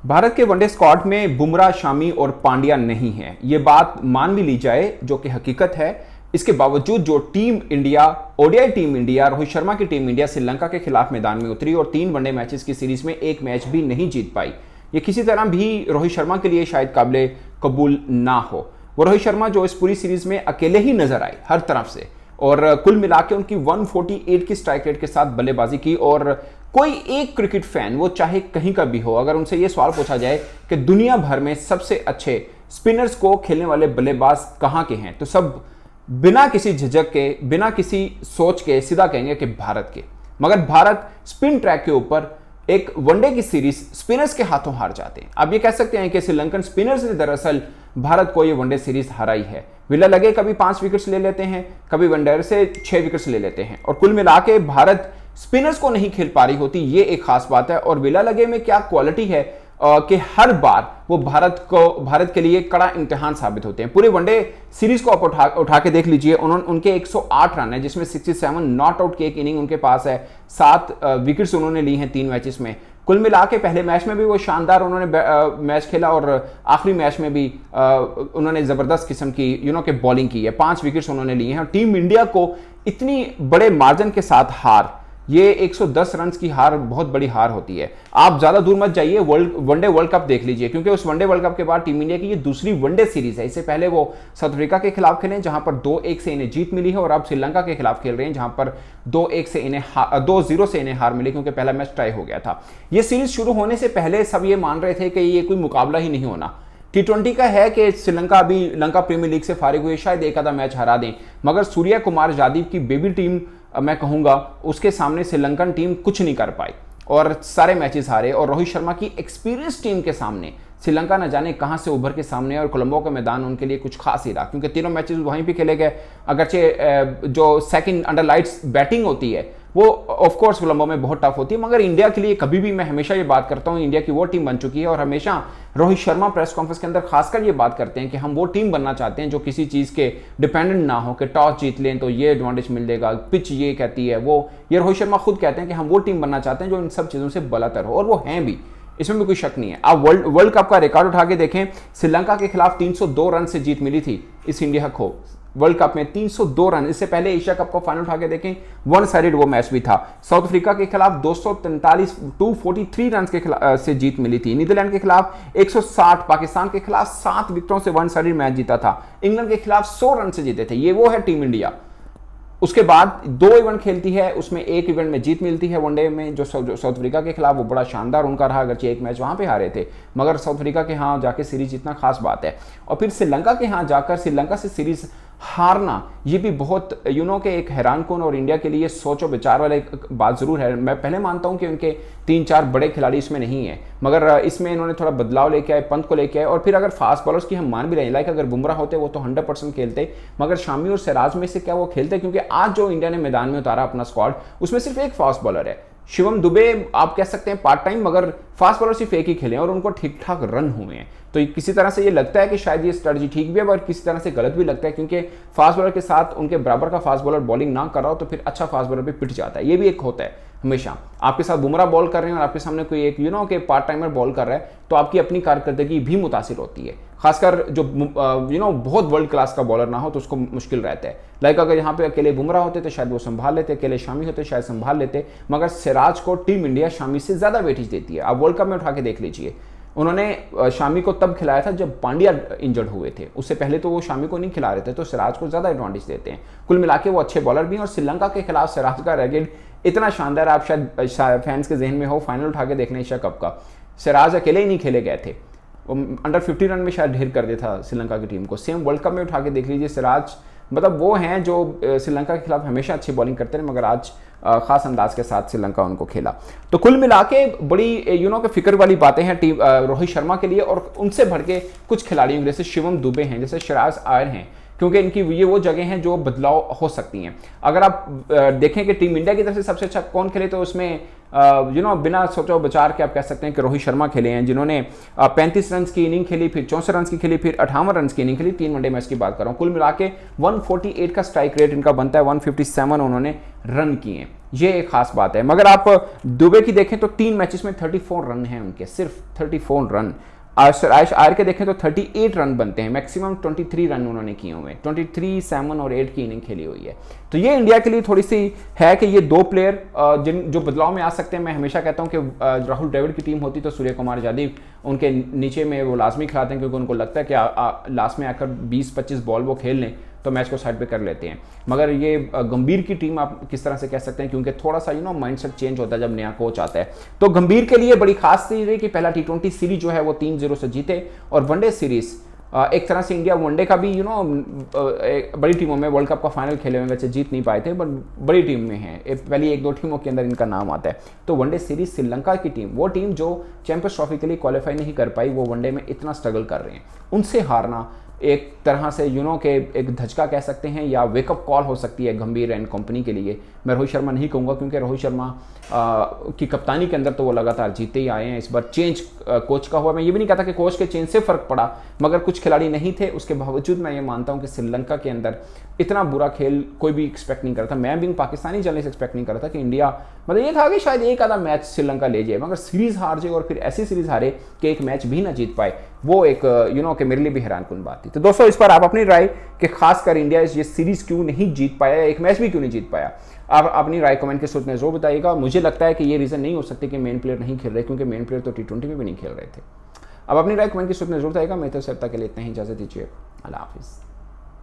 भारत के one day squad में बुमराह, शामी और पांड्या नहीं है। ये बात मान भी ली जाए, जो कि हकीकत है। इसके बावजूद जो team India, ODI team India, Rohit Sharma की टीम इंडिया श्रीलंका के खिलाफ मैदान में उतरी और 3 वनडे मैचेस की सीरीज में एक मैच भी नहीं जीत पाई। ये किसी तरह भी रोहित शर्मा के लिए शायद काबिले कबूल ना हो। वो रोहित शर्मा जो इस पूरी सीरीज में अकेले ही नजर आए हर तरफ से, और कुल मिला के उनकी 148 की स्ट्राइक रेट के साथ बल्लेबाजी की। और कोई एक क्रिकेट फैन, वो चाहे कहीं का भी हो, अगर उनसे ये सवाल पूछा जाए कि दुनिया भर में सबसे अच्छे स्पिनर्स को खेलने वाले बल्लेबाज कहां के हैं, तो सब बिना किसी झिझक के, बिना किसी सोच के सीधा कहेंगे कि भारत के। मगर भारत स्पिन ट्रैक के ऊपर एक वनडे की सीरीज स्पिनर्स के हाथों हार जाते हैं। आप ये कह सकते हैं कि श्रीलंकन स्पिनर्स ने दरअसल भारत को ये वनडे सीरीज हराई है। विला लगे कभी 5 विकेट्स ले लेते हैं, कभी वनडे से 6 विकेट्स ले लेते हैं, और कुल मिला के भारत स्पिनर्स को नहीं खेल पा रही होती, ये एक खास बात है। और विला लगे में क्या क्वालिटी है कि हर बार वो भारत के लिए कड़ा इम्तिहान साबित होते हैं। पूरे वनडे सीरीज को आप उठा के देख लीजिए, उनके 108 रन है, जिसमें 67 नॉट आउट की एक इनिंग उनके पास है। 7 विकेट्स उन्होंने ली हैं 3 मैचेस में। कुल मिला के पहले मैच में भी वो शानदार उन्होंने मैच खेला, और आखिरी मैच में भी उन्होंने जबरदस्त किस्म की के बॉलिंग की है। 5 विकेट्स उन्होंने लिए हैं। और टीम इंडिया को इतनी बड़े मार्जिन के साथ हार, ये 110 रन की हार बहुत बड़ी हार होती है। आप ज्यादा दूर मत जाइए, वनडे वर्ल्ड कप देख लीजिए, क्योंकि उस वनडे वर्ल्ड कप के बाद टीम इंडिया की ये दूसरी वनडे सीरीज है। इससे पहले वो साउथ अफ्रीका के खिलाफ खेले, जहां पर 2-1 से इन्हें जीत मिली है, और अब श्रीलंका के खिलाफ खेल रहे हैं, जहां पर 2-0 से इन्हें हार मिली, क्योंकि पहला मैच टाई हो गया था। ये सीरीज शुरू होने से पहले सब ये मान रहे थे कि ये कोई मुकाबला ही नहीं होना। T20 का है कि श्रीलंका अभी लंका प्रीमियर लीग से फारिग हुई, शायद एक आधा मैच हरा दें, मगर सूर्या कुमार यादव की बेबी टीम, मैं कहूंगा, उसके सामने श्रीलंकन टीम कुछ नहीं कर पाई और सारे मैचेस हारे। और रोहित शर्मा की एक्सपीरियंस टीम के सामने श्रीलंका न जाने कहां से उभर के सामने, और कोलंबो का मैदान उनके लिए कुछ खास ही रहा, क्योंकि तीनों मैचेस वहीं पे खेले गए। अगरचे जो सेकंड अंडर लाइट्स बैटिंग होती है वो ऑफ कोर्स कोलंबो में बहुत टफ होती है, मगर इंडिया के लिए कभी भी, मैं हमेशा ये बात करता हूं, इंडिया की वो टीम बन चुकी है। और हमेशा रोहित शर्मा प्रेस कॉन्फ्रेंस के अंदर खासकर ये बात करते हैं कि हम वो टीम बनना चाहते हैं जो किसी चीज के डिपेंडेंट ना हो, कि टॉस जीत लें तो ये एडवांटेज मिल जाएगा, पिच ये कहती है, वो ये रोहित शर्मा खुद कहते हैं कि हम वो टीम बनना चाहते हैं जो इन सब चीजों से बलातर हो, और वो हैं भी, इसमें भी कोई शक नहीं है। आप वर्ल्ड कप का रिकॉर्ड उठा के देखें, श्रीलंका के खिलाफ 302 रन से जीत मिली थी इस इंडिया को वर्ल्ड कप में, 302 रन। इससे पहले एशिया कप का फाइनल उठा के देखें, वन साइडेड वो मैच भी था। साउथ अफ्रीका के खिलाफ 243 रन के से जीत मिली थी। नीदरलैंड के खिलाफ 160, पाकिस्तान के खिलाफ 7 विकेटों से वन साइडेड मैच जीता था। इंग्लैंड के खिलाफ 100 रन से जीते थे। ये वो है टीम इंडिया। उसके बाद 2 इवेंट खेलती है, उसमें एक इवेंट में जीत मिलती है वनडे में, जो साउथ अफ्रीका के खिलाफ, वो बड़ा शानदार उनका रहा, अगरचे एक मैच वहां पे हारे थे, मगर साउथ अफ्रीका के यहाँ जाके सीरीज जितना खास बात है। और फिर श्रीलंका के यहाँ जाकर श्रीलंका से सीरीज हारना, ये भी बहुत के एक हैरानकुन और इंडिया के लिए सोचो विचार वाली बात जरूर है। मैं पहले मानता हूं कि उनके 3-4 बड़े खिलाड़ी इसमें नहीं है, मगर इसमें इन्होंने थोड़ा बदलाव लेके आए, पंत को लेके आए। और फिर अगर फास्ट बॉलर्स की हम मान भी रहे हैं, लाइक अगर बुमराह होते वो तो 100% खेलते, मगर शामी और सिराज में से क्या वो खेलते? क्योंकि आज जो इंडिया ने मैदान में उतारा अपना स्क्वाड, उसमें सिर्फ एक फास्ट बॉलर है, शिवम दुबे। आप कह सकते हैं पार्ट टाइम, मगर फास्ट बॉलर सिर्फ एक ही खेले और उनको ठीक ठाक रन हुए हैं। तो किसी तरह से ये लगता है कि शायद ये स्ट्रेटजी ठीक भी है, और किसी तरह से गलत भी लगता है, क्योंकि फास्ट बॉलर के साथ उनके बराबर का फास्ट बॉलर बॉलिंग ना कर रहा हो तो फिर अच्छा फास्ट बॉलर भी पिट जाता है। ये भी एक होता है हमेशा। आपके साथ बुमराह बॉल कर रहे हैं और आपके सामने कोई एक के पार्ट टाइमर बॉल कर रहा है, तो आपकी अपनी कारकर्दगी भी मुतासिर होती है। खासकर जो बहुत वर्ल्ड क्लास का बॉलर ना हो तो उसको मुश्किल रहता है। लाइक अगर यहाँ पे अकेले बुमराह होते तो शायद वो संभाल लेते, अकेले शामी होते शायद संभाल लेते, मगर सिराज को टीम इंडिया शामी से ज्यादा वेटेज देती है। आप वर्ल्ड कप में उठा के देख लीजिए, उन्होंने शामी को तब खिलाया था जब पांड्या इंजर्ड हुए थे, उससे पहले तो वो शामी को नहीं खिला रहे थे, तो सिराज को ज्यादा एडवांटेज देते हैं। कुल मिला के वो अच्छे बॉलर भी हैं। और श्रीलंका के खिलाफ सिराज का रेकॉर्ड इतना शानदार, आप शायद फैंस के जहन में हो, फाइनल उठा के देखना एशिया कप का, सिराज अकेले ही नहीं खेले गए थे, अंडर 50 रन में शायद ढेर कर दिया था श्रीलंका की टीम को। सेम वर्ल्ड कप में उठा के देख लीजिए, सिराज मतलब वो हैं जो श्रीलंका के खिलाफ हमेशा अच्छी बॉलिंग करते हैं, मगर आज खास अंदाज के साथ श्रीलंका उनको खेला। तो कुल मिला के बड़ी के फिक्र वाली बातें हैं टीम रोहित शर्मा के लिए, और उनसे बढ़ के कुछ खिलाड़ियों जैसे शिवम दुबे हैं, जैसे सिराज आयर हैं, क्योंकि इनकी ये वो जगह हैं जो बदलाव हो सकती हैं। अगर आप देखें कि टीम इंडिया की तरफ से सबसे अच्छा कौन खेले, तो उसमें बिना सोचो विचार के आप कह सकते हैं कि रोहित शर्मा खेले हैं, जिन्होंने 35 रन की इनिंग खेली, फिर 64 रन की खेली, फिर 58 रन की इनिंग खेली। 3 वनडे मैच की बात कर रहा हूं। कुल मिला के 148 का स्ट्राइक रेट इनका बनता है, 157 उन्होंने रन किए। ये एक खास बात है। मगर आप दुबे की देखें तो 3 मैचेस में 34 रन हैं उनके, सिर्फ 34 रन। आयश आयर के देखें तो 38 रन बनते हैं, मैक्सिमम 23 रन उन्होंने किए हुए हैं, 23, 7 और 8 की इनिंग खेली हुई है। तो ये इंडिया के लिए थोड़ी सी है कि ये 2 प्लेयर जिन जो बदलाव में आ सकते हैं। मैं हमेशा कहता हूं कि राहुल द्रविड़ की टीम होती तो सूर्य कुमार यादव उनके नीचे में वो लाजमी खिलाते हैं, क्योंकि उनको लगता है कि लास्ट में आकर 20-25 बॉल वो खेल लें तो मैच को साइड पे कर लेते हैं। मगर ये गंभीर की टीम आप किस तरह से कह सकते हैं, क्योंकि थोड़ा सा माइंडसेट चेंज होता है जब नया कोच आता है। तो गंभीर के लिए बड़ी खास चीज है कि पहला T20 सीरीज जो है वो 3-0 से जीते, और वनडे सीरीज एक तरह से इंडिया वनडे का भी बड़ी टीमों में वर्ल्ड कप का फाइनल खेले हुए, वैसे जीत नहीं पाए थे बट बड़ी टीम में है, पहली 1-2 टीमों के अंदर इनका नाम आता है। तो वनडे सीरीज श्रीलंका की टीम, वो टीम जो चैंपियंस ट्रॉफी के लिए क्वालिफाई नहीं कर पाई, वो वनडे में इतना स्ट्रगल कर रहे हैं, उनसे हारना एक तरह से के एक धचका कह सकते हैं या वेकअप कॉल हो सकती है गंभीर एंड कंपनी के लिए। मैं रोहित शर्मा नहीं कहूँगा, क्योंकि रोहित शर्मा की कप्तानी के अंदर तो वो लगातार जीते ही आए हैं। इस बार चेंज कोच का हुआ, मैं ये भी नहीं कहता कि कोच के चेंज से फर्क पड़ा, मगर कुछ खिलाड़ी नहीं थे, उसके बावजूद मैं ये मानता हूँ कि श्रीलंका के अंदर इतना बुरा खेल कोई भी एक्सपेक्ट नहीं कर रहा था। मैं भी पाकिस्तानी जर्नलिस्ट एक्सपेक्ट नहीं कर रहा था कि इंडिया, मतलब ये था कि शायद एक आधा मैच श्रीलंका ले जाए, मगर सीरीज हार जाए और फिर ऐसी सीरीज हारे कि एक मैच भी ना जीत पाए, वो एक कि मेरे लिए भी हैरानकुन बात थी। तो दोस्तों, इस पर आप अपनी राय कि खासकर इंडिया ये सीरीज क्यों नहीं जीत पाया, एक मैच भी क्यों नहीं जीत पाया, आप अपनी राय कमेंट के सूत्र में जरूर बताइएगा। मुझे लगता है कि ये रीजन नहीं हो सकती कि मेन प्लेयर नहीं खेल रहे, क्योंकि मेन प्लेयर तो T20 में भी नहीं खेल रहे थे। अब अपनी राय कमेंट के सूत्र में जरूर बताइएगा। मैं तो सप्ताह के लिए इतना ही, इजाजत दीजिए, अल्लाह हाफिज़।